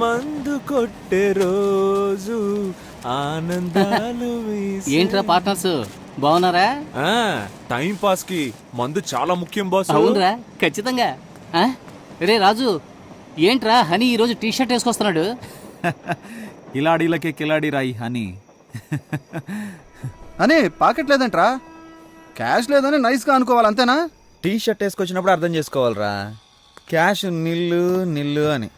మందు కొట్టే రోజు ఆనందాలు ఏంట్రా పార్ట్నర్స్ బాగున్నారా? టైం పాస్ కి మందు చాలా ముఖ్యం బాస్. అవునరా, ఖచ్చితంగా. రే రాజు, ఏంట్రా హనీ ఈరోజు టీ షర్ట్ వేసుకొస్తున్నాడు? కిలాడీలకే కిలాడీ రాయి హనీ. అని పాకెట్ లేదంట్రా, క్యాష్ లేదని నైస్గా అనుకోవాలి అంతేనా? టీ షర్ట్ వేసుకొచ్చినప్పుడు అర్థం చేసుకోవాలరా, క్యాష్ నిల్లు నిల్లు అని.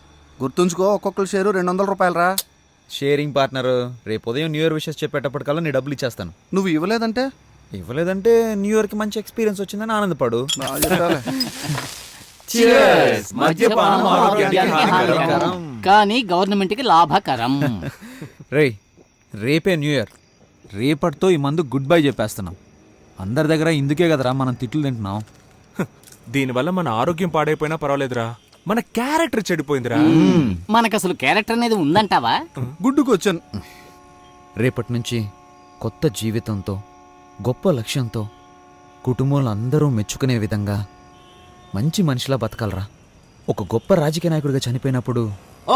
గుర్తుంచుకో, ఒక్కొక్కరు షేరు 200 రూపాయలరా. Sharing partner. రేపు ఉదయం న్యూ ఇయర్ విషెస్ చెప్పేటప్పటికల్లా నీ డబ్బులు ఇచ్చేస్తాను. నువ్వు ఇవ్వలేదంటే న్యూ ఇయర్కి మంచి ఎక్స్పీరియన్స్ వచ్చిందని ఆనందపడు. కానీ గవర్నమెంట్ కి లాభకరం. రేపే న్యూ ఇయర్, రేపటితో ఈ మందు గుడ్ బై చెప్పేస్తున్నాం. అందరి దగ్గర ఇందుకే కదరా మనం తిట్లు తింటున్నాం. దీనివల్ల మన ఆరోగ్యం పాడైపోయినా పర్వాలేదురా, మన క్యారెక్టర్ చెడిపోయిందిరా. మనకు అసలు క్యారెక్టర్ అనేది ఉందంటావా? గుడ్డుకొచ్చాను. రేపటి నుంచి కొత్త జీవితంతో, గొప్ప లక్ష్యంతో, కుటుంబంలో అందరూ మెచ్చుకునే విధంగా మంచి మనిషిలా బతకాలరా. ఒక గొప్ప రాజకీయ నాయకుడిగా చనిపోయినప్పుడు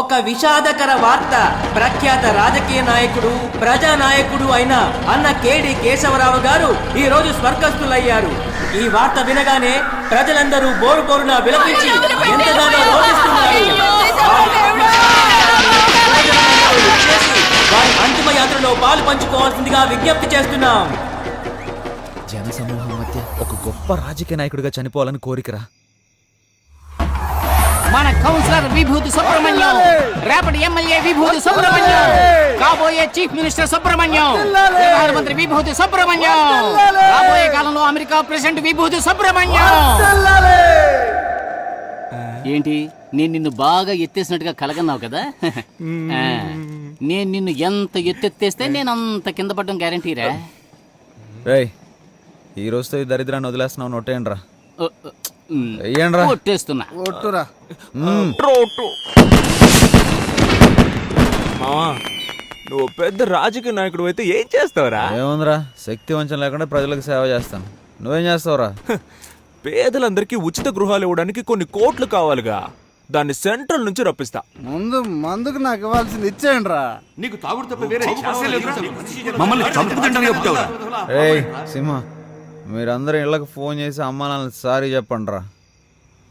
ఒక విషాదకర వార్త. ప్రఖ్యాత రాజకీయ నాయకుడు, ప్రజానాయకుడు అయిన అన్న కేడి కేశవరావు గారు ఈ రోజు స్వర్గస్థులయ్యారు. ఈ వార్త వినగానే ప్రజలందరూ బోరు బోరున విలపించి ఎంతగానో రోధిస్తున్నారు. వారి అంతిమ యాత్రలో పాలు పంచుకోవాల్సిందిగా విజ్ఞప్తి చేస్తున్నాం. జనసమూహం మధ్య ఒక గొప్ప రాజకీయ నాయకుడిగా చనిపోవాలని కోరికరా. మన కౌన్సిలర్ విభూతి సుబ్రహ్మణ్యం, రేపటి ఎమ్మెల్యే విభూతి సుబ్రహ్మణ్యం, కాబోయే చీఫ్ మినిస్టర్ సుబ్రహ్మణ్యం, ప్రధానమంత్రి విభూతి సుబ్రహ్మణ్యం, రాబోయే కాలంలో అమెరికా ప్రెసిడెంట్ విభూతి సుబ్రహ్మణ్యం. ఏంటి, నేను నిన్ను బాగా ఎత్తేసినట్టుగా కలగన్నావు కదా? నేను నిన్ను ఎంత ఎత్తెత్తేస్తే నేను అంత కింద పడడం గ్యారంటీరా. రేయ్, ఈ రోజుతో ఈ దరిద్రాన్ని వదిలేస్తున్నావు. నొట్టేయండిరా. కొట్టేస్తున్నా. నువ్వు పెద్ద రాజకీయ నాయకుడు అయితే ఏం చేస్తావురా? ఏముందిరా, శక్తి వంచన లేకుండా ప్రజలకు సేవ చేస్తాను. నువ్వేం చేస్తావురా? పేదలందరికీ ఉచిత గృహాలు ఇవ్వడానికి కొన్ని కోట్లు కావాలిగా, దాన్ని సెంట్రల్ నుంచి రప్పిస్తా. ముందు మందుకు నాకు ఇవ్వాల్సింది ఇచ్చేయండి రా. ఏయ్ సింహ, మీరందరూ ఇళ్ళకి ఫోన్ చేసి అమ్మా నాన్న సారీ చెప్పండి రా.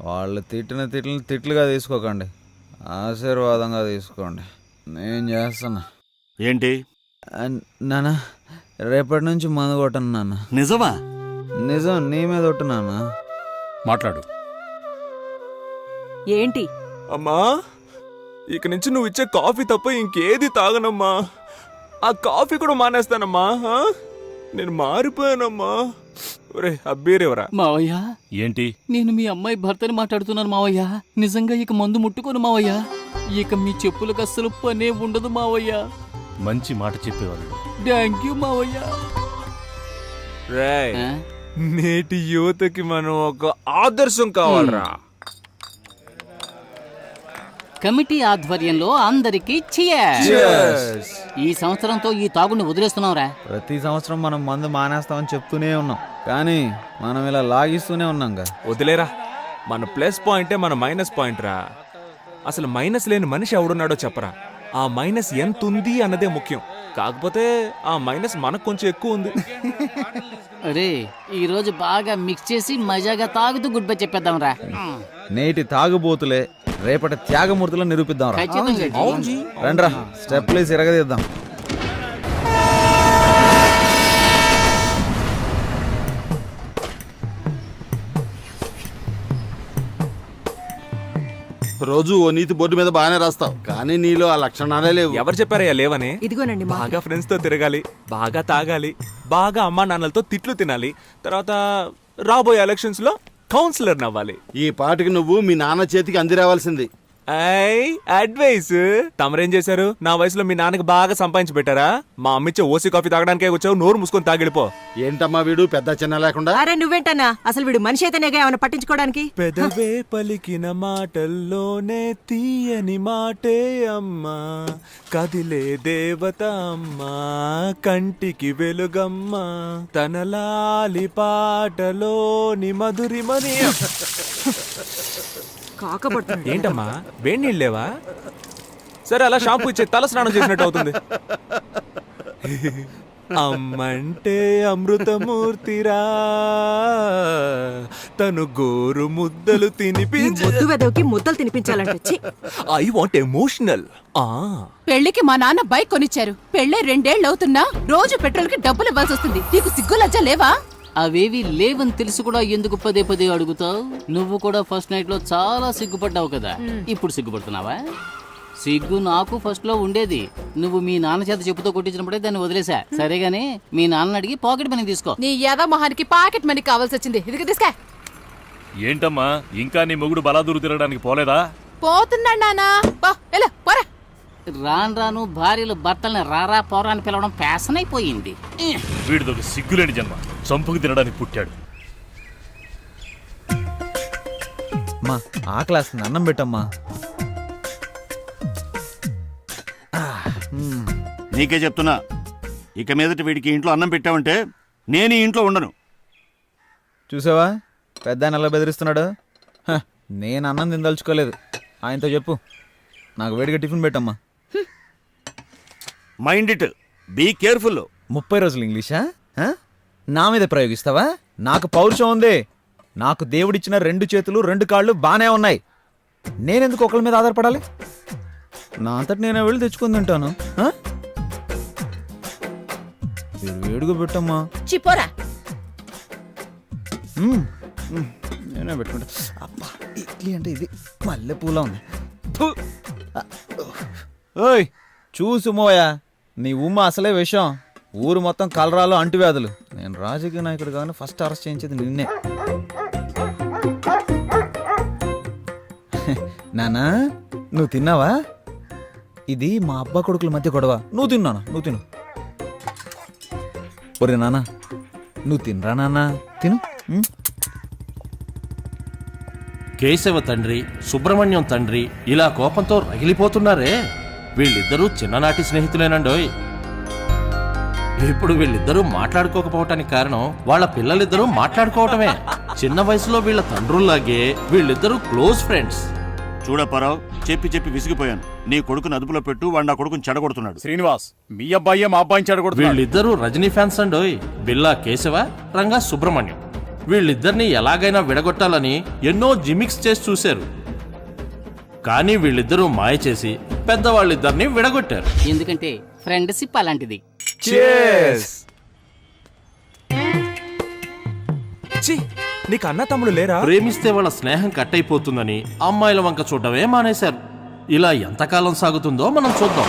వాళ్ళు తిట్టిన తిట్లుగా తీసుకోకండి, ఆశీర్వాదంగా తీసుకోండి. నేను చేస్తున్నా. ఏంటి నాన్న, రేపటి నుంచి మందు కొట్టను నాన్న. నిజమా? నిజం, నీ మీద కొట్టు నాన్న. మాట్లాడు. ఏంటి? అమ్మా, ఇక నుంచి నువ్వు ఇచ్చే కాఫీ తప్ప ఇంకేది తాగనమ్మా. ఆ కాఫీ కూడా మానేస్తానమ్మా. నేను మారిపోయానమ్మా. అబ్బీరేవరా మావయ్య? ఏంటి? నేను మీ అమ్మాయి భర్తని మాట్లాడుతున్నాను మావయ్య. నిజంగా ఇక మందు ముట్టుకోను మావయ్య. ఇక మీ చెప్పులకు అస్సలు పనే ఉండదు మావయ్య. మంచి మాట చెప్పేవాళ్ళు. థ్యాంక్ యూ మావయ్య. నేటి యువతకి మనం ఒక ఆదర్శం కావాలరా. కమిటీ ఆధ్వర్యంలో అందరికి cheers. ఈ సంవత్సరంతో ఈ తాగుని వదిలేస్తున్నావురా. ప్రతి సంవత్సరం మనం మందు మానేస్తామని చెప్తూనే ఉన్నాం, కానీ మనం ఇలా లాగిస్తూనే ఉన్నాంగా. వదిలేరా, మన ప్లస్ పాయింటే మన మైనస్ పాయింట్ రా. అసలు మైనస్ లేని మనిషి ఎవడున్నాడో చెప్పరా. ఆ మైనస్ ఎంత ఉంది అన్నదే ముఖ్యం. కాకపోతే ఆ మైనస్ మనకు కొంచెం ఎక్కువ ఉంది. అరే, ఈ రోజు బాగా మిక్స్ చేసి మజాగా తాగుతూ గుడ్ బై చెప్పేద్దాం రా. నేటి తాగుబోతులే రేపటి త్యాగమూర్తులను నిరూపిద్దాం రా. రండ్రా, స్టెప్లు ఇరగదీద్దాం. రోజు ఓ నీతి బోర్డు మీద బాగానే రాస్తావు, కానీ నీలో ఆ లక్షణాలే లేవు. ఎవరు చెప్పారయ్యా లేవని? ఇదిగోనండి. బాగా ఫ్రెండ్స్ తో తిరగాలి, బాగా తాగాలి, బాగా అమ్మా నాన్నలతో తిట్లు తినాలి, తర్వాత రాబోయే ఎలక్షన్స్ లో కౌన్సిలర్ నవ్వాలి. ఈ పాటికి నువ్వు మీ నాన్న చేతికి అంది రావాల్సింది. అడ్వైస్ తమరేం చేశారు? నా వయసులో మీ నాన్నకి బాగా సంపాదించి పెట్టారా? మా అమ్మిచ్చే ఓసీ కాఫీ తాగడానికే వచ్చావు, నోరు మూసుకొని తాగిడిపో. ఏంటమ్మా వీడు పెద్ద చిన్న లేకుండా? అరే నువ్వేంటన్నా, అసలు వీడు మనిషి అయితేనేగా ఏమైనా పట్టించుకోవడానికి? పెదవే పలికిన మాటల్లోనే తీయని మాటే అమ్మా, కదిలే దేవత అమ్మా, కంటికి వెలుగమ్మా, తన లాలి పాటలోని మధురిమని. కాకపడుతుంది. ఏంటమ్మా, వేడి నీళ్ళేవా? సరే అలా షాంపూ ఇచ్చే తల స్నానం చేసినట్టు అవుతుంది. అమ్మంటే అమృతమూర్తిరా, తను గోరు ముద్దలు తినిపించ. ముద్దు వెదవికి ముద్దలు తినిపించాలంటే ఛీ! I want emotional. పెళ్లికి మా నాన్న బైక్ కొనిచ్చారు. పెళ్ళే 2 ఏళ్ళు అవుతున్నా రోజు పెట్రోల్ కి డబ్బులు ఇవ్వాల్సి వస్తుంది. నీకు సిగ్గు లజ్జ లేవా? అవేవి లేవని తెలుసు కూడా ఎందుకు పదే పదే అడుగుతావు? నువ్వు కూడా ఫస్ట్ నైట్ లో చాలా సిగ్గుపడ్డావు కదా, ఇప్పుడు సిగ్గుపడుతున్నావా? సిగ్గు నాకు ఫస్ట్ లో ఉండేది. నువ్వు మీ నాన్న చేత చెప్పుతో కొట్టించినప్పుడే దాన్ని వదిలేసా. సరేగాని మీ నాన్న అడిగి పాకెట్ మనీ తీసుకో. నీ యాద మొహానికి పాకెట్ మనీ కావాల్సి వచ్చింది. ఇది తీసుకా. ఏంటమ్మా ఇంకా నీ మొగుడు బలాదూరు తిరగడానికి పోలేదా? పోతున్నాడు నానా. పోరా. రాను రాను భార్యలు భర్తల్ని రారా పోరా అని పిలవడం ఫ్యాషన్ అయిపోయింది. వీడిదొక సిగ్గులేని జన్మ, చంపుకు తినడానికి పుట్టాడు. మా ఆ క్లాస్ అన్నం పెట్టమ్మా. నీకే చెప్తున్నా, ఇక మీదట వీడికి ఇంట్లో అన్నం పెట్టావంటే నేను ఈ ఇంట్లో ఉండను. చూసావా పెద్ద ఆయన ఎలా బెదిరిస్తున్నాడు? నేను అన్నం తినదలుచుకోలేదు. ఆయనతో చెప్పు నాకు వేడిగా టిఫిన్ పెట్టమ్మా. Mind it, be careful. 30 రోజులు ఇంగ్లీషా? నా మీద ప్రయోగిస్తావా? నాకు పౌరుషం ఉంది. నాకు దేవుడిచ్చిన 2 చేతులు 2 కాళ్ళు బానే ఉన్నాయి. నేనెందుకు ఒకళ్ళ మీద ఆధారపడాలి? నా అంతటి నేను వెళ్ళి తెచ్చుకొని తింటాను. వేడిగా పెట్టమ్మా. చిపోరా. నేనే పెట్టుకుంటా. అబ్బా ఇడ్లీ అంటే ఇది మల్లె పూల ఉంది. ఓయ్ చూసు మోయా, నీ ఉమ్మ అసలే విషయం. ఊరు మొత్తం కలరాలు అంటువ్యాధులు. నేను రాజకీయ నాయకుడు కానీ ఫస్ట్ అరెస్ట్ చేయించేది నిన్నే. నానా నువ్వు తిన్నావా? ఇది మా అబ్బా కొడుకుల మధ్య గొడవ. నువ్వు తిన్నానా? నువ్వు తిను. ఒరే నాన్న నువ్వు తినరా నాన్న, తిను. కేశవ తండ్రి, సుబ్రహ్మణ్యం తండ్రి ఇలా కోపంతో రగిలిపోతున్నారే. వీళ్ళిద్దరూ చిన్ననాటి స్నేహితులేనండోయ్. ఇప్పుడు వీళ్ళిద్దరూ మాట్లాడుకోకపోవటానికి కారణం వాళ్ళ పిల్లలిద్దరూ మాట్లాడుకోవటమే. చిన్న వయసులో వీళ్ళ తండ్రుల్లాగే వీళ్ళిద్దరూ క్లోజ్ ఫ్రెండ్స్. చూడప్పారావు, చెప్పి చెప్పి విసిగిపోయాను. నీ కొడుకుని అదుపులో పెట్టు, వాడు నా కొడుకుని చెడగొడుతున్నాడు. శ్రీనివాస్, మీ అబ్బాయే మా అబ్బాయిని చెడగొడుతున్నాడు. వీళ్ళిద్దరూ రజనీ ఫ్యాన్స్ అండోయ్. బిల్లా కేశవ, రంగా సుబ్రహ్మణ్యం. వీళ్ళిద్దరిని ఎలాగైనా విడగొట్టాలని ఎన్నో జిమిక్స్ చేసి చూశారు. కానీ వీళ్ళిద్దరూ మాయ చేసి పెద్దవాళ్ళిద్దరిని విడగొట్టారు. ఎందుకంటే ఫ్రెండ్షిప్ అలాంటిది. నీకు అన్న తమ్ముడు లేరా? ప్రేమిస్తే వాళ్ళ స్నేహం కట్ అయిపోతుందని అమ్మాయిల వంక చూడటమే మానేశారు. ఇలా ఎంతకాలం సాగుతుందో మనం చూద్దాం.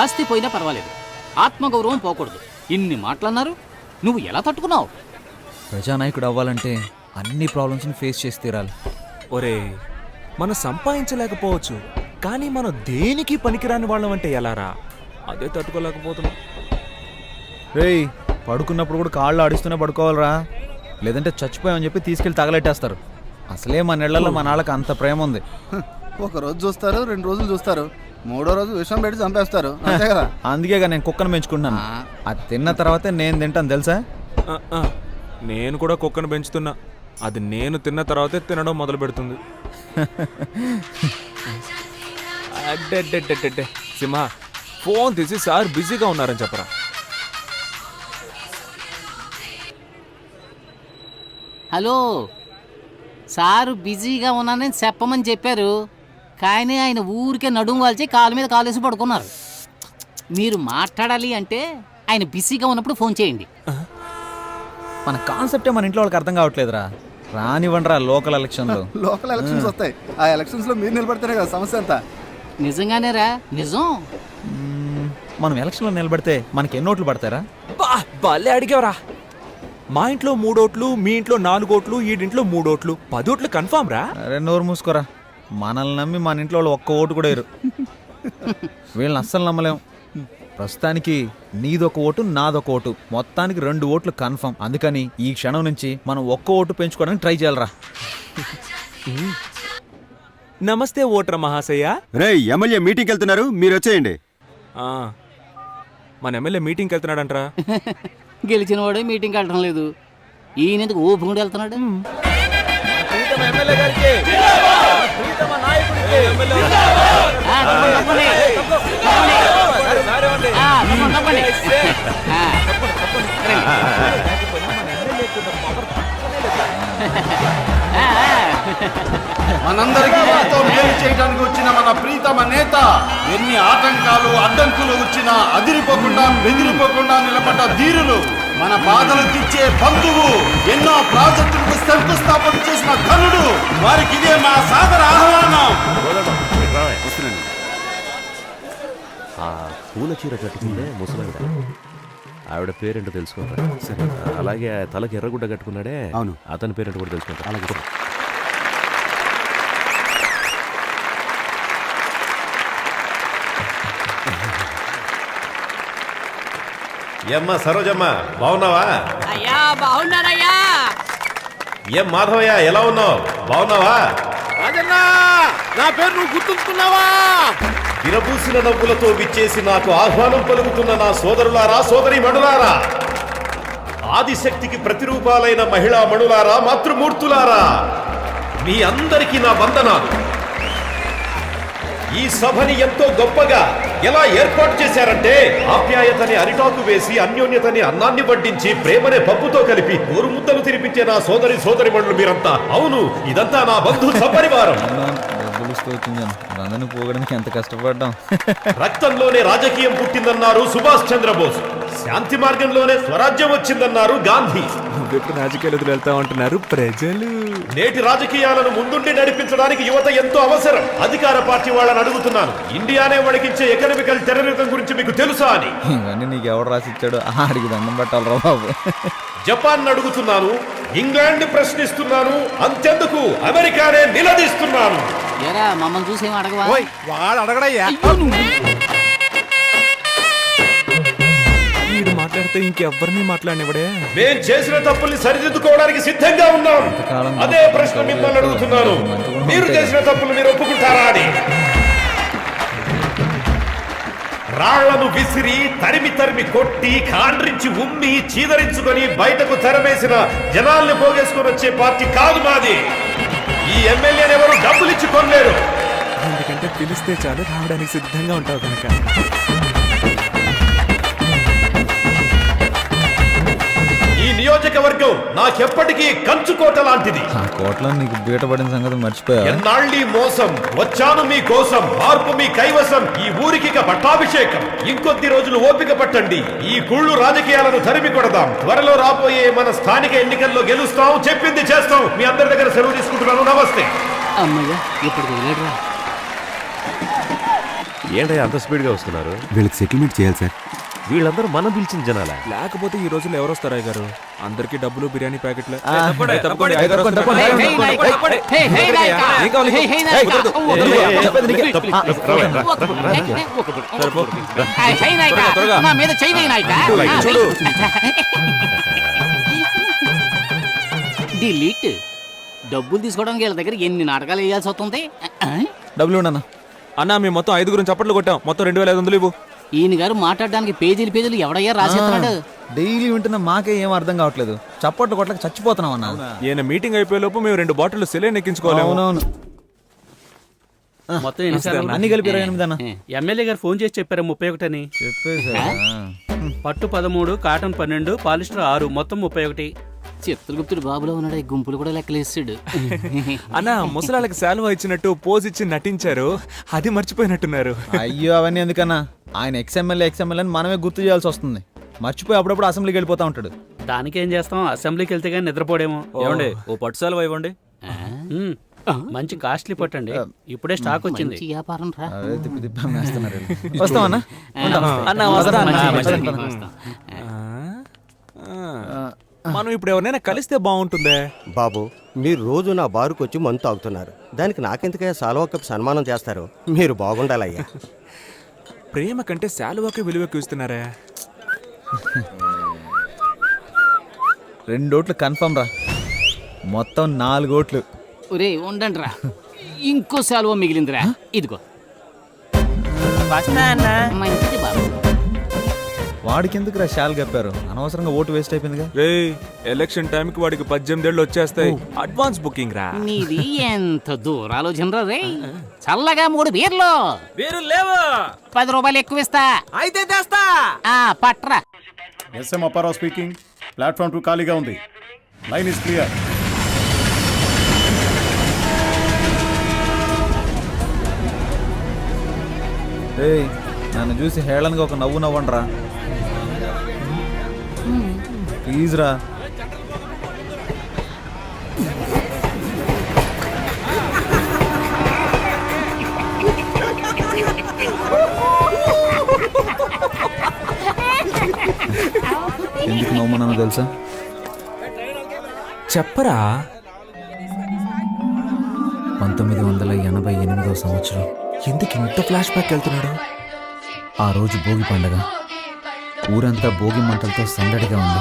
ఆస్తి పోయినా పర్వాలేదు, ఆత్మగౌరవం పోకూడదు. ఇన్ని మాటలన్నారు, నువ్వు ఎలా తట్టుకున్నావు? ప్రజానాయకుడు అవ్వాలంటే అన్ని ప్రాబ్లమ్స్ని ఫేస్ చేసి తీరాలి. ఒరే మనం సంపాదించలేకపోవచ్చు, కానీ మనం దేనికి పనికిరాని వాళ్ళం అంటే ఎలారా? అదే తట్టుకోలేకపోతున్నాం. రేయ్ పడుకున్నప్పుడు కూడా కాళ్ళు ఆడిస్తూనే పడుకోవాలరా, లేదంటే చచ్చిపోయామని చెప్పి తీసుకెళ్ళి తగలెట్టేస్తారు. అసలే మన ఇళ్లలో మన వాళ్ళకి అంత ప్రేమ ఉంది. ఒక రోజు చూస్తారు, 2 రోజులు చూస్తారు, 3వ రోజు విషం పెట్టి చంపేస్తారు, అంతే కదా. అందుకేగా నేను కుక్కను పెంచుకుంటున్నాను. అది తిన్న తర్వాతే నేను తింటాను తెలుసా. నేను కూడా కుక్కను పెంచుతున్నా. అది నేను తిన్న తర్వాతే తినడం మొదలు పెడుతుంది. సింహ ఫోన్ తీసి సార్ బిజీగా ఉన్నారని చెప్పరా. హలో సారు బిజీగా ఉన్నానని చెప్పమని చెప్పారు, కానీ ఆయన ఊరికే నడుము వాల్చి కాలు మీద కాలేసి పడుకున్నారు. మీరు మాట్లాడాలి అంటే ఆయన బిజీగా ఉన్నప్పుడు ఫోన్ చేయండి. మన కాన్సెప్టే మన ఇంట్లో వాళ్ళకి అర్థం కావట్లేదురా. రానివ్వండిరా లోకల్ ఎలక్షన్లు. లోకల్ ఎలక్షన్స్ వస్తాయి, ఆ ఎలక్షన్స్ లో మీరు నిలబడితేనే కదా సమస్య అంతా. నిజంగానేరా? నిజం. మనం ఎలక్షన్లో నిలబడితే మనకి ఎన్ని ఓట్లు పడతారా? భలే అడిగేవరా. మా ఇంట్లో 3 ఓట్లు, మీ ఇంట్లో 4 ఓట్లు, ఈడింట్లో 3 ఓట్లు, 10 ఓట్లు కన్ఫామ్ రా. అరే నోరు మూసుకోరా. మనల్ని నమ్మి మన ఇంట్లో వాళ్ళు ఒక్క ఓటు కూడా వేయరు. వీళ్ళని అస్సలు నమ్మలేం. ప్రస్తుతానికి నీదొక ఓటు, నాదొక ఓటు, మొత్తానికి 2 ఓట్లు కన్ఫర్మ్. అందుకని ఈ క్షణం నుంచి మనం ఒక్క ఓటు పెంచుకోవడానికి ట్రై చేయాలరా. నమస్తే ఓటర్ మహాశయ. రే ఎమ్మెల్యే మీటింగ్కి వెళ్తున్నారు, మీరు వచ్చేయండి. మన ఎమ్మెల్యే మీటింగ్కి వెళ్తున్నాడంట్రా. గెలిచిన వాడే మీటింగ్కి వెళ్ళడం లేదు. ఈయనెందుకు ఊపుకుంటూ వెళ్తున్నాడు? ఆ, తప్పండి, తప్పండి. ఆ, తప్పండి, తప్పండి. ఆ, రండి. ఆ, ఆ. మనందరికీ ఎంతో మేలు చేయడానికి వచ్చిన మన ప్రీతమ నేత ఎన్ని ఆటంకాలు అడ్డంకులు వచ్చినా అదిరిపోకుండా బెదిరిపోకుండా నిలబడ్డ ధీరులు, మన బాధలు తీర్చే బంధువు, ఎన్నో ప్రాజెక్టులకు శంకుస్థాపన చేసిన ధనుడు, వారికి ఇదే మా సాదర ఆహ్వానం. ఆ పూల చీర కట్టుకుంటే ముసలావిడ, ఆవిడ పేరేంటో తెలుసుకుంటా. సరే, అలాగే తలకి ఎర్రగుడ్డ కట్టుకున్నాడే, అవును, అతని పేరేంటో కూడా తెలుసుకుంటా. అలాగే ఏమ్మా సరోజమ్మ, బాగున్నావా? అయ్యా బాగున్నానయ్యా. ఏం మాధవయ్య, ఎలా ఉన్నావు? బాగున్నావా? నా పేరు నువ్వు గుర్తుంచుకున్నావా? విరబూసిన నవ్వులతో విచ్చేసి నాకు ఆహ్వానం పలుకుతున్న నా సోదరులారా, సోదరి మణులారా, ఆదిశక్తికి ప్రతిరూపాలైన మహిళా మణులారా, మాతృమూర్తులారా, మీ అందరికీ నా వందనాలు. ఈ సభని ఎంతో గొప్పగా ఎలా ఏర్పాటు చేశారంటే, ఆప్యాయతని అరిటాకు వేసి, అన్యోన్యతని అన్నాన్ని వడ్డించి, ప్రేమనే పప్పుతో కలిపి ఊరు ముద్దలు తినిపించే నా సోదరి సోదరి మణులు మీరంతా. అవును, ఇదంతా నా బంధు సపరివారం. అందరిని పోగడానికి ఎంత కష్టపడ్డాం. రక్తంలోనే రాజకీయం పుట్టిందన్నారు సుభాష్ చంద్రబోస్, శాంతి మార్గంలోనే స్వరాజ్యం వచ్చిందన్నారు గాంధీ. నువ్వెప్పుడు రాజకీయాలకు వెళ్తా ఉంటున్నారు ప్రజలు. నేటి రాజకీయాలను ముందుండి నడిపించడానికి యువత ఎంతో అవసరం. అధికార పార్టీ వాళ్ళని అడుగుతున్నాను, ఇండియానే వణికించే ఎకనామికల్ టెర్రరిజం గురించి మీకు తెలుసా అని. ఇవన్నీ నీకు ఎవడు రాసిచ్చాడు? ఆడికి దండం పెట్టాలరా బాబు. జపాన్ అడుగుతున్నాను, ఇంగ్లాండ్ ప్రశ్నిస్తున్నాను, అంతెందుకు అమెరికానే నిలదీస్తున్నాను. ఏరా మమ్మల్ని చూసి ఏం అడగవా? వాడు అడగడయ్యా. వీడు మాట్లాడితే ఇంకెవ్వరిని మాట్లాడినవడే. మేం చేసిన తప్పుల్ని సరిదిద్దుకోవడానికి సిద్ధంగా ఉన్నాం. అదే ప్రశ్న మిమ్మల్ని అడుగుతున్నాను, మీరు చేసిన తప్పులు మీరు ఒప్పుకుంటారా అని. రాళ్లను విసిరి, తరిమి తరిమి కొట్టి, కాండ్రించి ఉమ్మి, చీదరించుకొని బయటకు తెరమేసిన జనాల్ని పోగేసుకొని వచ్చే పార్టీ కాదు మాది. ఈ ఎమ్మెల్యేని ఎవరు డబ్బులిచ్చి కొనలేరు. ఎందుకంటే పిలిస్తే చాలు రావడానికి సిద్ధంగా ఉంటావు కనుక. ఈ నియోజకవర్గం నాకెప్పటికీ కంచుకోట లాంటిది. ఆ కోట్లో నీకు బీటపడిన సంగతి మర్చిపోయా. ఎన్నాళ్ళీ మోసం, వచ్చాను మీ కోసం, మార్పు మీ కైవసం, ఈ ఊరికి ఇక పట్టాభిషేకం. ఇంకొద్ది రోజులు ఓపిక పట్టండి, ఈ కుళ్ళు రాజకీయాలను తరిమి కొడదాం. త్వరలో రాబోయే మన స్థానిక ఎన్నికల్లో గెలుస్తాం, చెప్పింది చేస్తాం. మీ అందరి దగ్గర సెలవు తీసుకుంటున్నాను. నమస్తే. అమ్మయ్యా, ఇప్పుడు వదిలేడురా. ఏంటయ్యా అంత స్పీడ్గా వస్తున్నారు? వీళ్ళకి సెటిల్మెంట్ చేయాలి సార్. వీళ్ళందరూ మనం పిలిచిన జనాలా? లేకపోతే ఈ రోజుల్లో ఎవరు వస్తారా గారు? అందరికి డబ్బులు, బిర్యానీ ప్యాకెట్లు. హే, హే నాయకా! హే, హే నాయకా! హే నాయకా! నా మీద చెయ్యి వేయి నాయకా! డిలీట్. డబ్బులు తీసుకోవడానికి వీళ్ళ దగ్గర ఎన్ని నాటకాలు వేయాల్సి వస్తుంది. డబ్బులు ఉండన్నా. అన్నా మేము మొత్తం 5 చప్పట్లు కొట్టాం. మొత్తం 2500 ఇవ్వు. ఈయన గారు మాట్లాడడానికి పేజీలు పేజీలు ఎవడయ్యా రాసేస్తున్నాడు? డైలీ వింటున్న మాకే ఏం అర్థం కావట్లేదు. చప్పట్లు కొట్లకి చచ్చిపోతున్నాం అన్న. ఈయన మీటింగ్ అయిపోయే లోపు మేము 2 బాటిల్ సెలైన్ ఎక్కించుకోవాలి. అవునవును, మొత్తం అన్ని కలిపి 28 అన్న. ఎమ్మెల్యే గారు ఫోన్ చేసి చెప్పారు 31 అని. చెప్పేసా? పట్టు 13, కాటన్ 12, పాలిస్టర్ 6, మొత్తం 31. చిత్రగుప్తుడు బాబులో ఉన్నాడు. ఈ గుంపులు కూడా లెక్కలేస్తాడు. అన్న ముసలాళ్ళకి శాలువా ఇచ్చినట్టు పోజ్ ఇచ్చి నటించారు, అది మర్చిపోయినట్టున్నారు. అయ్యో అవన్నీ ఎందుకన్నా, ఆయన ఎక్స్ఎమ్మెల్యే అని మనమే గుర్తు చేయాల్సి వస్తుంది. మర్చిపోయి అప్పుడప్పుడు అసెంబ్లీకి వెళ్ళిపోతా ఉంటాడు. దానికేం చేస్తాం, అసెంబ్లీకి వెళ్తే కానీ నిద్రపోడేమో. ఏమండి ఓ పట్టు శాలువా ఇవ్వండి. మంచి కాస్ట్లీ పట్టండి, ఇప్పుడే స్టాక్ వచ్చింది. మంచి వ్యాపారం రా. అవే తిప్పి తిప్పి అమ్మేస్తున్నారు. వస్తామన్నా. మనం ఇప్పుడు ఎవరినైనా కలిస్తే బాగుంటుందే. బాబు, మీరు రోజు నా బారుకు వచ్చి మందు తాగుతున్నారు. దానికి నాకెందుకయ్యా సాల్వా కప్ సన్మానం చేస్తారు? మీరు బాగుండాలయ్యా. ప్రేమ కంటే శాలువాకే విలువ ఇస్తున్నారే. 2 ఓట్లు కన్ఫర్మ్ రా, మొత్తం 4 ఓట్లు. ఒరే ఉండండి రా, ఇంకో శాలువా మిగిలిందిరా. ఇదిగో మంచిది బాబు. వాడికి ఎందుకు షాల్ కప్పారు? అనవసరంగా ఓటు వేస్ట్ అయిపోయిందిగా. రే ఎలక్షన్ టైంకి వాడికి 18 ఏళ్ళు వచ్చేస్తాయి. అడ్వాన్స్ బుకింగ్ రా. నీది ఎంత దూరాలోచనరా రే. చల్లగా 3 బీర్లు వేరు లేవా? 10 రూపాయలు ఎక్కువ ఇస్తా. అయితే తెస్తా. పట్రా. S M Apparao speaking. ప్లాట్ఫామ్ 2 ఖాళీగా ఉంది. Line is clear. ఏయ్, నన్ను చూసి హేళనగా ఒక నవ్వు నవ్వండి రా, ప్లీజ్ రా. ఎందుకు నవ్వుమన్నానో తెలుసా? చెప్పరా. 1988వ సంవత్సరం. ఎందుకు ఇంత ఫ్లాష్ బ్యాక్ వెళ్తున్నాడు? ఆ రోజు భోగి పండగ. ఊరంతా భోగి మంటలతో సందడిగా ఉంది.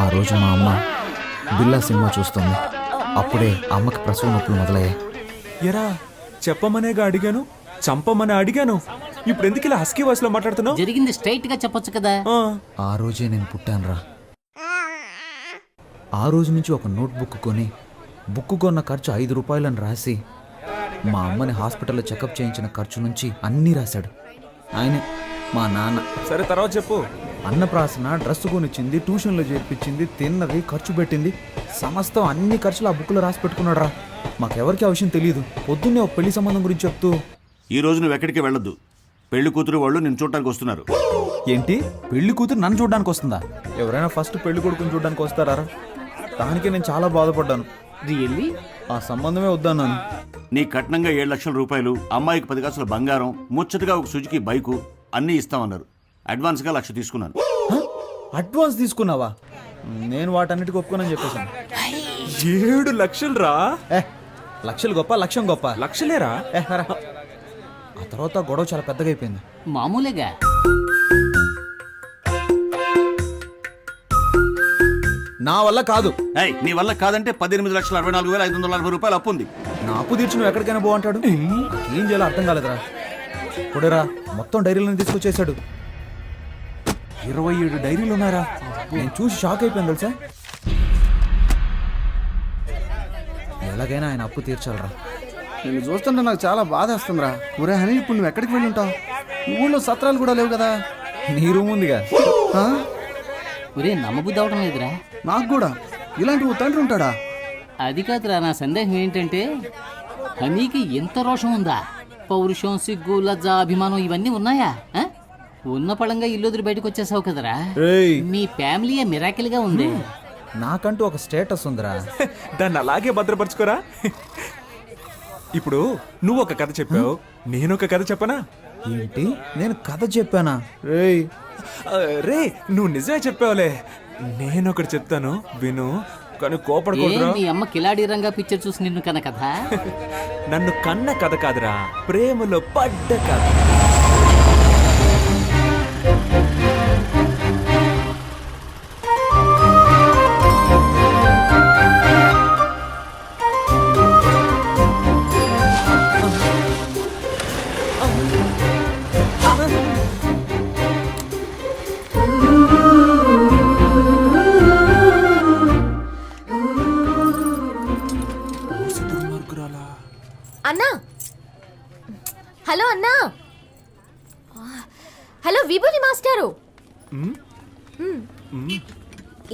ఆ రోజు మా అమ్మ బిల్లా సినిమా చూస్తుంది. అప్పుడే అమ్మకి ప్రసవ నొప్పులు మొదలయ్యాయి. ఎరా చెప్పమనేగా అడిగాను, చంపమని అడిగాను. ఇప్పుడు ఎందుకు ఇలా హస్కీ వాయిస్ లో మాట్లాడుతున్నావు? జరిగింది స్ట్రైట్ గా చెప్పొచ్చు కదా. ఆ రోజే నేను పుట్టానురా. ఆ రోజు నుంచి ఒక నోట్బుక్ కొని బుక్ కొన్న ఖర్చు 5 రూపాయలని రాసి మా అమ్మని హాస్పిటల్లో చెకప్ చేయించిన ఖర్చు నుంచి అన్నీ రాశాడు ఆయనే, మా నాన్న. సరే తర్వాత చెప్పు. అన్నప్రాసన, డ్రెస్ కొనిచ్చింది, ట్యూషన్లో చేర్పించింది, తిన్నది, ఖర్చు పెట్టింది, సమస్తం అన్ని ఖర్చులు ఆ బుక్లో రాసి పెట్టుకున్నాడు రా. మాకెవరికి ఆ విషయం తెలియదు. పొద్దున్నే ఒక పెళ్లి సంబంధం గురించి చెప్తూ, ఈ రోజు నువ్వు ఎక్కడికి వెళ్ళొద్దు. పెళ్లి కూతురు వాళ్ళు నిన్ను చూడటానికి వస్తున్నారు. ఏంటి పెళ్లి కూతురు నన్ను చూడడానికి వస్తుందా? ఎవరైనా ఫస్ట్ పెళ్లి కొడుకుని చూడడానికి వస్తారా? దానికే నేను చాలా బాధపడ్డాను. రియల్లీ? ఆ సంబంధమే వద్దన్నాను. నీ కట్నంగా 7 లక్షల రూపాయలు, అమ్మాయికి 10 కాసుల బంగారం, ముచ్చటగా ఒక సుజుకి బైకు అన్నీ ఇస్తామన్నారు. అడ్వాన్స్గా 1,00,000 తీసుకున్నాను. అడ్వాన్స్ తీసుకున్నావా? నేను వాటన్నిటికీ ఒప్పుకోనని చెప్పేశాను. 7 లక్షలు రా. లక్షలు గొప్ప, లక్ష్యం గొప్ప. లక్షలేరా? ఆ తర్వాత గొడవ చాలా పెద్దగా అయిపోయింది. మామూలుగా నా వల్ల కాదు. నీ వల్ల కాదంటే 18,64,540 రూపాయలు అప్పు ఉంది. నా అప్పు తీర్చి నువ్వు ఎక్కడికైనా బాగుంటాడు. ఏం చేయాలో అర్థం కాలేదురా. కొడేరా మొత్తం డైరీలను తీసుకొచ్చేసాడు. 27 డైరీలు ఉన్నారా? నేను చూసి షాక్ అయిపోయాను తెలుసా. ఎలాగైనా ఆయన అప్పు తీర్చాలరా. నేను చూస్తుంటే నాకు చాలా బాధ వస్తుందిరా. ఒరే హనీ, ఇప్పుడు నువ్వు ఎక్కడికి వెళ్ళి ఉంటావు? ఊళ్ళో సత్రాలు కూడా లేవు కదా. నీ రూమ్ ఉందిగా. ఒరే నమ్మబుద్ధి అవడం లేదురా. నాకు కూడా ఇలాంటి ఓ తండ్రి ఉంటాడా? అది కాదురా, నా సందేహం ఏంటంటే హనీకి ఎంత రోషం ఉందా? పౌరుషం, సిగ్గు, లజ్జ, అభిమానం ఇవన్నీ ఉన్నాయా? ఉన్న పళంగా ఇల్లు వదిలి బయటకు వచ్చేసావు కదరా. మీ ఫ్యామిలీ మిరాకిల్ గా ఉంది. నాకంటూ ఒక స్టేటస్ ఉందిరా. దాన్ని అలాగే భద్రపరచుకోరా. ఇప్పుడు నువ్వు ఒక కథ చెప్పావు, నేను ఒక కథ చెప్పనా? ఏంటి, నేను కథ చెప్పానా? రే నువ్వు నిజమే చెప్పావులే. నేను ఒకటి చెప్తాను విను, కానీ కోపడకూడదురా. మీ అమ్మ కిలాడి రంగా పిక్చర్ చూసి నిన్ను కన్న కథ. నన్ను కన్న కథ కాదురా, ప్రేమలో పడ్డ కథ. అన్నా, హలో అన్నా. హలో విభూతి మాస్టారు,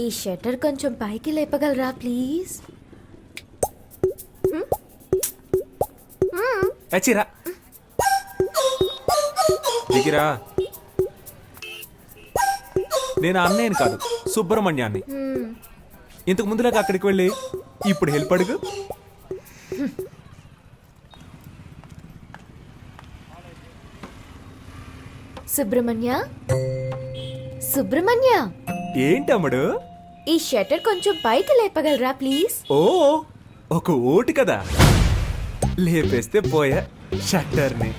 ఈ షట్టర్ కొంచెం పైకి లేపగలరా ప్లీజ్? చచ్చిరా దిగిరా. నేను అన్నయ్యని కాదు, సుబ్రహ్మణ్యాన్ని. ఇంతకు ముందులాగా అక్కడికి వెళ్ళి ఇప్పుడు హెల్ప్ అడుగు. సుబ్రహ్మణ్య, సుబ్రహ్మణ్య, ఏంటమ్ముడు? ఈ షట్టర్ కొంచెం పైకి లేపగలరా ప్లీజ్? ఓ ఒక ఓటు కదా, లేపేస్తే పోయా షట్టర్ని.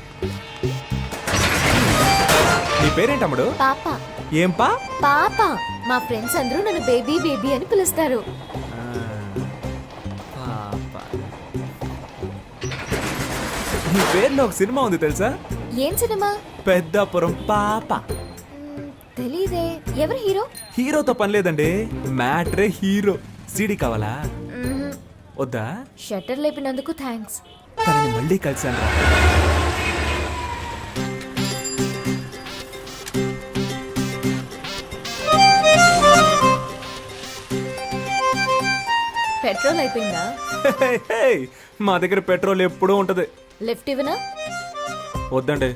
నీ పేరేంటమ్ముడు? పాప. ఏం పా? పాప. మా ఫ్రెండ్స్ అందరూ నన్ను బేబీ బేబీ అని పిలుస్తారు. నీ పేరులో ఒక సినిమా ఉంది తెలుసా? ఏం సినిమా? పెద్దాపురం పాప. తెలీదే. ఎవరు హీరో? హీరోతో పని లేదండి, మ్యాట్రే హీరో. సీడీ కావాలా? వద్దా? షట్టర్ లేపినందుకు థ్యాంక్స్. తనని మళ్ళీ కలిసాను. పెట్రోల్ అయిపోయిందా? మా దగ్గర పెట్రోల్ ఎప్పుడూ ఉంటది. లిఫ్ట్ ఇవ్వనా? వద్దండి.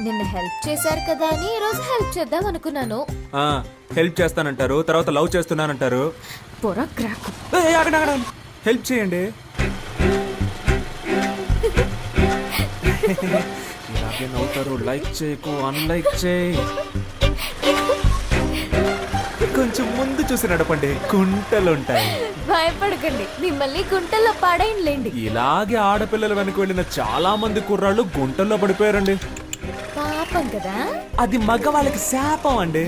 నిన్న హెల్ప్ చేశారు కదా అని ఈ రోజు హెల్ప్ చేద్దాం అనుకున్నాను. హెల్ప్ చేస్తానంటారు, తర్వాత లవ్ చేస్తున్నానంటారు. పొర క్రాక్. హెల్ప్ చేయండి. ఇలాగే నవ్వుతారు. లైక్ చేయకు, అన్లైక్ చేయి. కొంచెం ముందు చూసి నడపండి, కుంటలుంటాయి. భయపడకండి, మిమ్మల్ని గుంటల్లో పాడైంలేండి. ఇలాగే ఆడపిల్లల వెనక వెళ్ళిన చాలా మంది కుర్రాళ్ళు గుంటల్లో పడిపోయారండి. పాపం కదా. అది మగవాళ్ళకి శాపం అండి.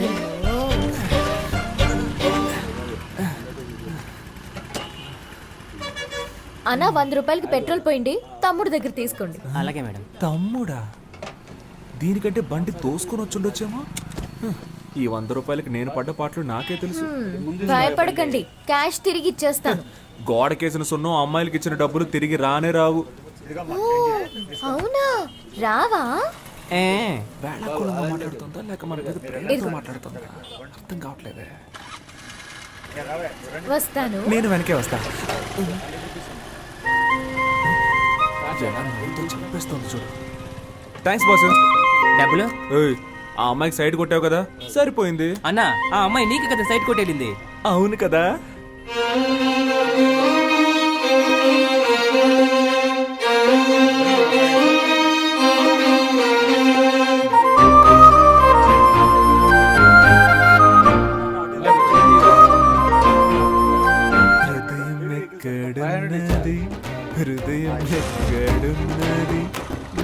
అన్నా 100 రూపాయలకి పెట్రోల్ పోయింది, తమ్ముడు దగ్గర తీసుకోండి. అలాగే మేడం. తమ్ముడా? దీనికంటే బండి తోసుకొని వచ్చుండొచ్చేమో. ఈ 100 రూపాయలకి నేను పడ్డ పాటలు నాకే తెలుసు. భయపడకండి, క్యాష్ తిరిగి ఇచ్చేస్తాను. గోడకేసిన సున్నం అమ్మాయిలకి ఇచ్చిన డబ్బులు తిరిగి రానే రావు. అవునా? రావా? వేళాకుళంగా మాట్లాడుతుందా లేక మన మీద ప్రేమతో మాట్లాడుతుందా అర్థం కావట్లేదే. వస్తాను. నేను వెనకే వస్తా. చంపేస్తుంది చూడు. Thanks boss. డబ్బులు? ఆ అమ్మాయికి సైడ్ కొట్టావు కదా, సరిపోయింది. అన్నా, ఆ అమ్మాయి నీకు కదా సైడ్ కొట్టేళ్ళింది. అవును కదా. హృదయం ఎక్కడున్నది,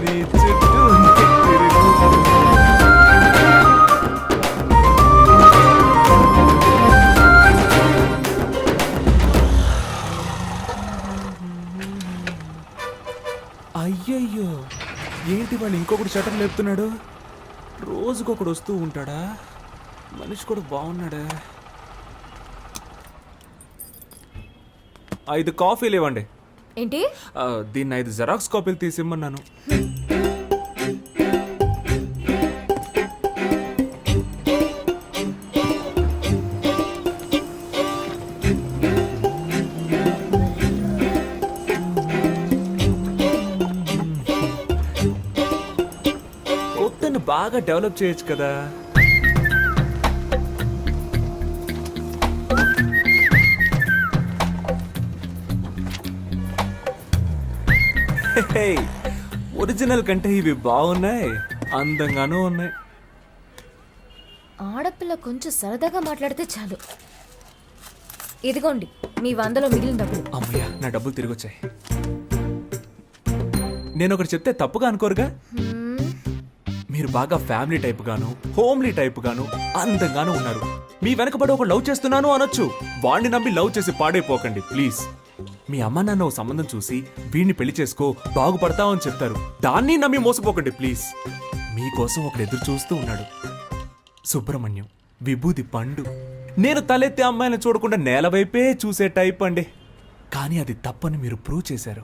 నీ చుట్టూ అయ్యయ్యో, ఏంటి వాళ్ళు ఇంకొకటి షటర్ లేపుతున్నాడు? రోజుకొకడు వస్తూ ఉంటాడా? మనిషి కూడా బాగున్నాడా? 5 కాఫీలు ఇవ్వండి. ఏంటి? దీన్ని 5 జెరాక్స్ కాపీలు తీసిమ్మన్నాను. కొత్తను బాగా డెవలప్ చేయొచ్చు కదా. ఒరిజినల్ కంటే ఇవి బాగున్నాయి, అందంగానూ ఉన్నాయి. ఆడపిల్ల కొంచెం సరదాగా మాట్లాడితే చాలు. ఇదిగోండి మీ 100లో మిగిలిన డబ్బులు. అమ్మయ్య, నా డబ్బులు తిరిగి వచ్చాయి. నేను ఒకటి చెప్తే తప్పుగా అనుకోరుగా? మీరు బాగా ఫ్యామిలీ టైప్ గాను, హోమ్లీ టైప్ గాను, అందంగానూ ఉన్నారు. మీ వెనకబడి ఒక లవ్ చేస్తున్నాను అనొచ్చు. వాణ్ణి నమ్మి లవ్ చేసి పాడైపోకండి ప్లీజ్. మీ అమ్మ నాన్న ఓ సంబంధం చూసి వీడిని పెళ్లి చేసుకో బాగుపడతావు అని చెప్తారు. దాన్ని నమ్మి మోసపోకండి ప్లీజ్. మీకోసం ఒకడు ఎదురు చూస్తూ ఉన్నాడు. సుబ్రహ్మణ్యం, విభూది పండు. నేను తలెత్తే అమ్మాయిని చూడకుండా నేల వైపే చూసే టైప్ అండి. కానీ అది తప్పని మీరు ప్రూవ్ చేశారు.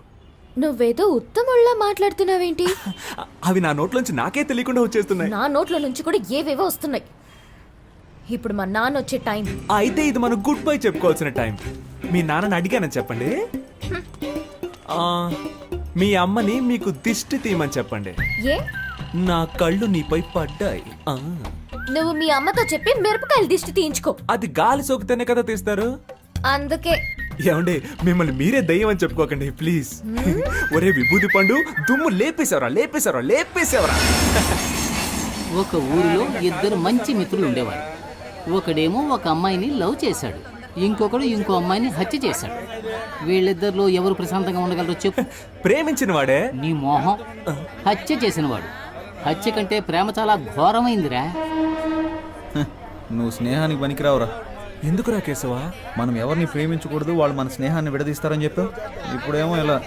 నువ్వేదో ఉత్తముళ్ళ మాట్లాడుతున్నావేంటి? అవి నా నోట్లోంచి నాకే తెలియకుండా వచ్చేస్తున్నాయి. నా నోట్ల నుంచి కూడా ఏవేవో వస్తున్నాయి. ఇప్పుడు మా నాన్న వచ్చే టైం. అయితే ఇది మనం గుడ్ బై చెప్పుకోవాల్సిన టైం. మీ నాన్నని అడిగానని చెప్పండి. మీ అమ్మని మీకు దిష్టి తీయమని చెప్పండి. ఏ? నా కళ్ళు నీపై పడ్డాయి. నువ్వు మీ అమ్మతో చెప్పి మిరపకాయలు దిష్టి తీయించుకో. అది గాలి సోకితేనే కదా తీస్తారు. అందుకే ఏమండి, మిమ్మల్ని మీరే దయ్యం అని చెప్పుకోకండి ప్లీజ్. ఒరే విభూతి పండు, దుమ్ము లేపేశావరా లేపేశావరా లేపేశావరా. ఒక ఊరిలో 2 మంచి మిత్రులు ఉండేవారు. ఒకడేమో ఒక అమ్మాయిని లవ్ చేశాడు, ఇంకొకడు ఇంకో అమ్మాయిని హత్య చేశాడు. వీళ్ళిద్దరిలో ఎవరు ప్రశాంతంగా ఉండగలరో చెప్పు. ప్రేమించిన వాడే. నీ మోహం. హత్య చేసినవాడు. హత్య కంటే ప్రేమ చాలా ఘోరమైందిరా. నువ్వు స్నేహానికి పనికిరావురా. ఎందుకురా కేశవా? మనం ఎవరిని ప్రేమించకూడదు, వాళ్ళు మన స్నేహాన్ని విడదీస్తారని చెప్పావు. ఇప్పుడేమో ఇలా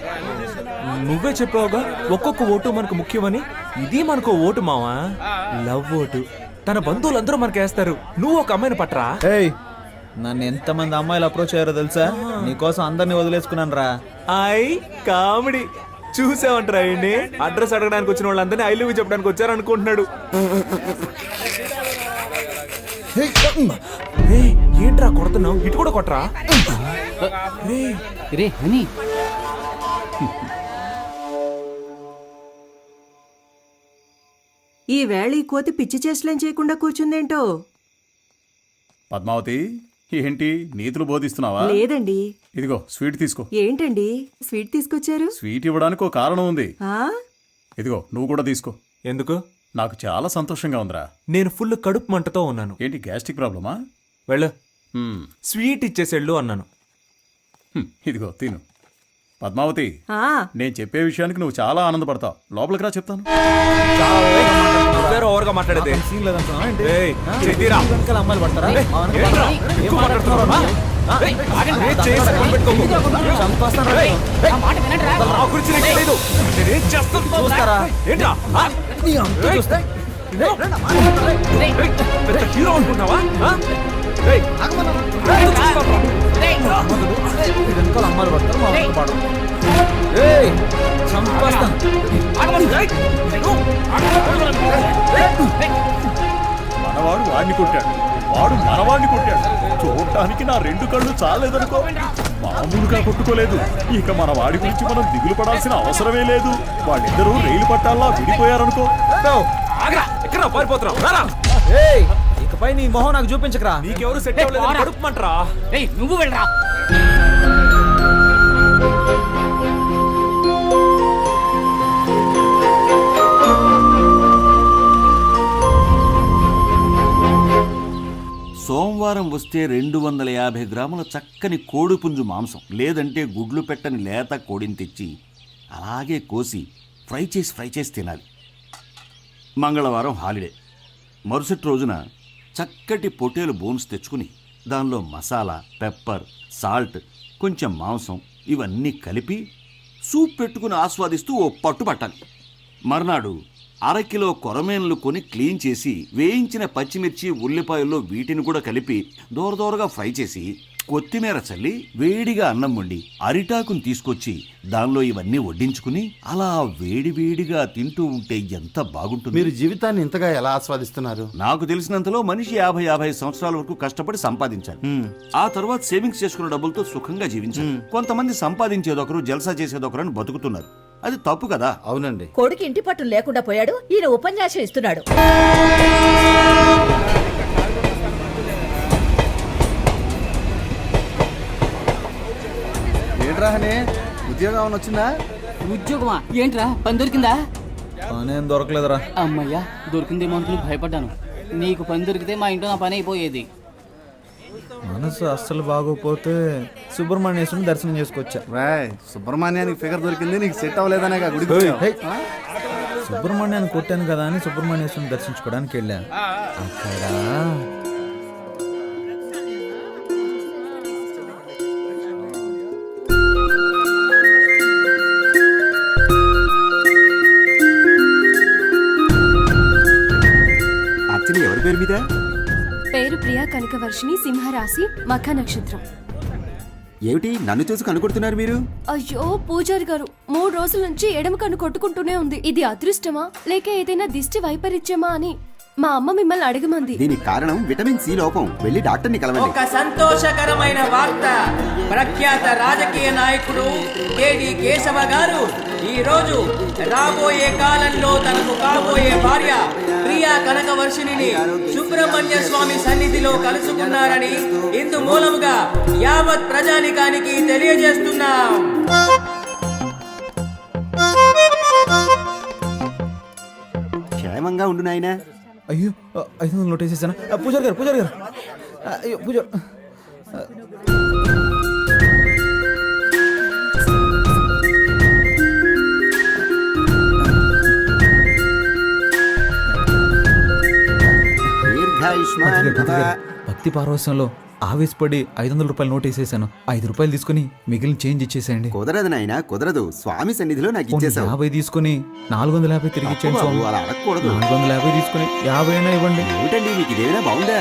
నువ్వే చెప్పావుగా ఒక్కొక్క ఓటు మనకు ముఖ్యమని. ఇది మనకు ఓటు మావా, లవ్ ఓటు. తన బంధువులందరూ మనకేస్తారు. నువ్వు ఒక అమ్మాయిని పట్టరా. ఏయ్, నన్ను ఎంతమంది అమ్మాయిలు అప్రోచ్ అయ్యారో తెలుసా? నీకోసం అందరినీ వదిలేసుకున్నాను రా. కామెడీ చూసావంటరా. ఏంటి అడ్రస్ అడగడానికి వచ్చిన వాళ్ళందరినీ ఐ లవ్ యూ చెప్పడానికి వచ్చారనుకుంటున్నాడు. ఏంట్రా కొడుతున్నావు? ఇటు కూడా కొట్టరా. రే హనీ, ఈ వేళ ఈ కోతి పిచ్చి చేష్టలేం చేయకుండా కూర్చుందేంటో. పద్మావతి, ఏంటి నీతులు బోధిస్తున్నావా? లేదండి. ఇదిగో స్వీట్ తీసుకో. ఏంటండి స్వీట్ తీసుకొచ్చారు? స్వీట్ ఇవ్వడానికి ఒక కారణం ఉంది. ఆ? ఇదిగో నువ్వు కూడా తీసుకో. ఎందుకు? నాకు చాలా సంతోషంగా ఉందిరా. నేను ఫుల్ కడుపు మంటతో ఉన్నాను. ఏంటి గ్యాస్ట్రిక్ ప్రాబ్లమా? వెళ్ళు, స్వీట్ ఇచ్చేసేళ్ళు అన్నాను. ఇదిగో తిను. పద్మావతి, ఆ, నేను చెప్పే విషయానికి నువ్వు చాలా ఆనందపడతావు. లోపలికి రా, చెప్తాను. ఓవర్గా మాట్లాడేది సీన్ లేదంటున్నావా ఏంటి? వెనకాల అమ్మాయిలు పడతారా? చూస్తారా? హీరో అనుకుంటున్నావా? వెనకాల అమ్మాయిలు పడతారు, మా వెనక పడరు. చంపేస్తాను. మనవాడు వాడిని కొట్టాడు, వాడు మనవాడిని కొట్టాడు. చూడటానికి నా రెండు కళ్ళు చాలేదనుకో. మామూలుగా కొట్టుకోలేదు. ఇక మన వాడి గురించి మనం దిగులు పడాల్సిన అవసరమే లేదు. వాళ్ళిద్దరూ రైలు పట్టాల్లా విడిపోయారనుకో. ఇకపై నీ మొహం నాకు చూపించకరా. నీకెవరు సెట్ అవ్వలేదు, కడుపుమంటరా. నువ్వు వెళ్ళరా. సోమవారం వస్తే 250 గ్రాముల చక్కని కోడిపుంజు మాంసం, లేదంటే గుడ్లు పెట్టని లేత కోడిని తెచ్చి అలాగే కోసి ఫ్రై చేసి తినాలి. మంగళవారం హాలిడే. మరుసటి రోజున చక్కటి పొటేలు బోన్స్ తెచ్చుకుని దానిలో మసాలా, పెప్పర్, సాల్ట్, కొంచెం మాంసం ఇవన్నీ కలిపి సూప్ పెట్టుకుని ఆస్వాదిస్తూ ఓ పట్టు పట్టాలి. మర్నాడు అరకిలో కొరమేన్లు కొని క్లీన్ చేసి వేయించిన పచ్చిమిర్చి, ఉల్లిపాయల్లో వీటిని కూడా కలిపి దూరదూరగా ఫ్రై చేసి కొత్తిమీర చల్లి వేడిగా అన్నం వండి అరిటాకుని తీసుకొచ్చి దానిలో ఇవన్నీ వడ్డించుకుని అలా వేడివేడిగా తింటూ ఉంటే ఎంత బాగుంటుంది. మీరు జీవితాన్ని ఇంతగా ఎలా ఆస్వాదిస్తున్నారు? నాకు తెలిసినంతలో మనిషి 50 సంవత్సరాల వరకు కష్టపడి సంపాదించాలి. ఆ తర్వాత సేవింగ్స్ చేసుకున్న డబ్బులతో సుఖంగా జీవించాలి. కొంతమంది సంపాదించేదొకరు, జల్సా చేసేదొకరు అని బతుకుతున్నారు. అది తప్పు కదా? అవునండి. కొడుకు ఇంటి పట్టు లేకుండా పోయాడు, ఈయన ఉపన్యాసం ఇస్తున్నాడు. ఏంట్రాహనే, ఉద్యోగం వచ్చిందా? ఉద్యోగమా? ఏంట్రా, పని దొరికిందా? పనేం దొరకలేదురా. అమ్మయ్యా, దొరికిందేమో అనుకుని భయపడ్డాను. నీకు పని దొరికితే మా ఇంట్లో నా పని అయిపోయేది. మనసు అస్సలు బాగోపోతే సుబ్రహ్మణ్యేశ్వరుని దర్శనం చేసుకొచ్చా. సుబ్రహ్మణ్యానికి ఫిగర్ దొరికింది, నీకు సెట్ అవ్వలేదనే గుడి. సుబ్రహ్మణ్యాన్ని కొట్టాను కదా అని సుబ్రహ్మణ్యేశ్వరుని దర్శించుకోవడానికి వెళ్ళాను. అక్కడ ఎవరి పేరు మీద? పేరు ప్రియా కనకవర్షిణి, సింహరాశి, మఖ నక్షత్రం. ఏమిటి నన్ను చూసి కనుకొడుతున్నారు మీరు? అయ్యో పూజారి గారు, 3 రోజుల నుంచి ఎడమ కన్ను కొట్టుకుంటూనే ఉంది. ఇది అదృష్టమా లేక ఏదైనా దిష్టి వైపరీత్యమా అని మా అమ్మ మిమ్మల్ని అడగమంది. దీనికి కారణం విటమిన్ సి లోపం. వెళ్ళి డాక్టర్ని కలవండి. ఒక సంతోషకరమైన వార్త. ప్రఖ్యాత రాజకీయ నాయకుడు కేడి కేశవ గారు ఈ రోజు రాబోయే కాలంలో తనకు కాబోయే భార్య ప్రియా కనకవర్షిణిని సుబ్రహ్మణ్య స్వామి సన్నిధిలో కలుసుకున్నారని ఇందు మూలముగా యావత్ ప్రజానికానికి తెలియజేస్తున్నాం. క్షేమంగా ఉండు నాయనా. అయ్యో 500 నోట్ వేసేసాను. పూజారి గారు అయ్యో పూజారి. భక్తి పారవశ్యంలో ఆవేశపడి 500 రూపాయల నోట్ వేసేసాను. 5 రూపాయలు తీసుకుని మిగిలిన చేంజ్ ఇచ్చేసేయండి. కుదరదు నాయనా, కుదరదు. స్వామి సన్నిధిలో నాకు పోనీ 50 తీసుకుని 450 తిరిగి ఇచ్చేయండి స్వామి. అలా అడగకూడదు. 450 తీసుకుని 50 అయినా ఇవ్వండి. ఏమిటండి మీకు ఇదేమైనా బాగుందా?